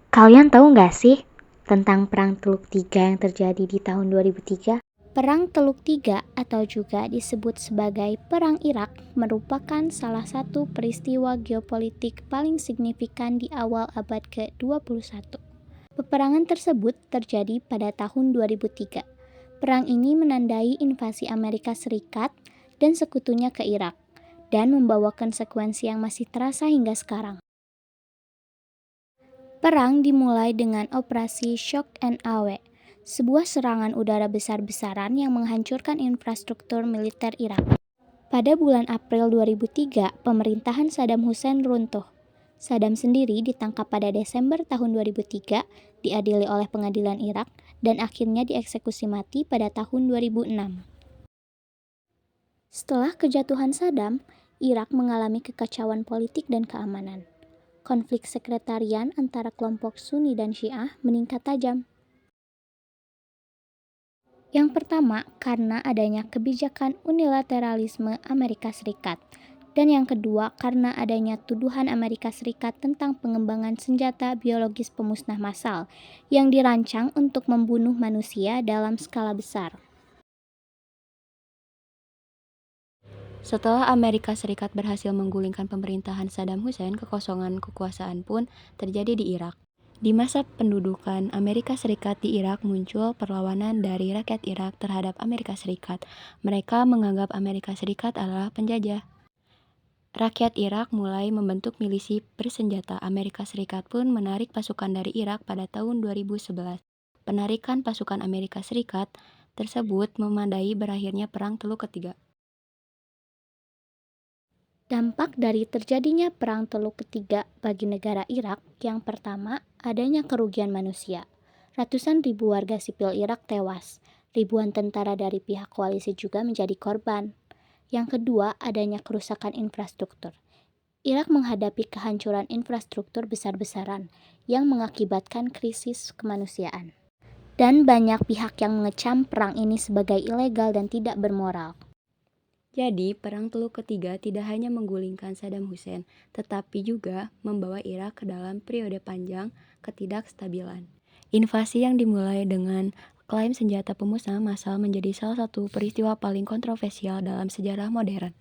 Kalian tahu nggak sih tentang Perang Teluk Tiga yang terjadi di tahun 2003? Perang Teluk Tiga atau juga disebut sebagai Perang Irak merupakan salah satu peristiwa geopolitik paling signifikan di awal abad ke-21. Peperangan tersebut terjadi pada tahun 2003. Perang ini menandai invasi Amerika Serikat dan sekutunya ke Irak dan membawa konsekuensi yang masih terasa hingga sekarang. Perang dimulai dengan Operasi Shock and Awe, sebuah serangan udara besar-besaran yang menghancurkan infrastruktur militer Irak. Pada bulan April 2003, pemerintahan Saddam Hussein runtuh. Saddam sendiri ditangkap pada Desember tahun 2003, diadili oleh pengadilan Irak, dan akhirnya dieksekusi mati pada tahun 2006. Setelah kejatuhan Saddam, Irak mengalami kekacauan politik dan keamanan. Konflik sekretarian antara kelompok Sunni dan Syiah meningkat tajam. Yang pertama, karena adanya kebijakan unilateralisme Amerika Serikat. Dan yang kedua, karena adanya tuduhan Amerika Serikat tentang pengembangan senjata biologis pemusnah massal yang dirancang untuk membunuh manusia dalam skala besar. Setelah Amerika Serikat berhasil menggulingkan pemerintahan Saddam Hussein, kekosongan kekuasaan pun terjadi di Irak. Di masa pendudukan Amerika Serikat di Irak muncul perlawanan dari rakyat Irak terhadap Amerika Serikat. Mereka menganggap Amerika Serikat adalah penjajah. Rakyat Irak mulai membentuk milisi bersenjata. Amerika Serikat pun menarik pasukan dari Irak pada tahun 2011. Penarikan pasukan Amerika Serikat tersebut memadai berakhirnya Perang Teluk Ketiga. Dampak dari terjadinya Perang Teluk Ketiga bagi negara Irak, yang pertama, adanya kerugian manusia. Ratusan ribu warga sipil Irak tewas, ribuan tentara dari pihak koalisi juga menjadi korban. Yang kedua, adanya kerusakan infrastruktur. Irak menghadapi kehancuran infrastruktur besar-besaran yang mengakibatkan krisis kemanusiaan. Dan banyak pihak yang mengecam perang ini sebagai ilegal dan tidak bermoral. Jadi, Perang Teluk Ketiga tidak hanya menggulingkan Saddam Hussein, tetapi juga membawa Irak ke dalam periode panjang ketidakstabilan. Invasi yang dimulai dengan klaim senjata pemusnah massal menjadi salah satu peristiwa paling kontroversial dalam sejarah modern.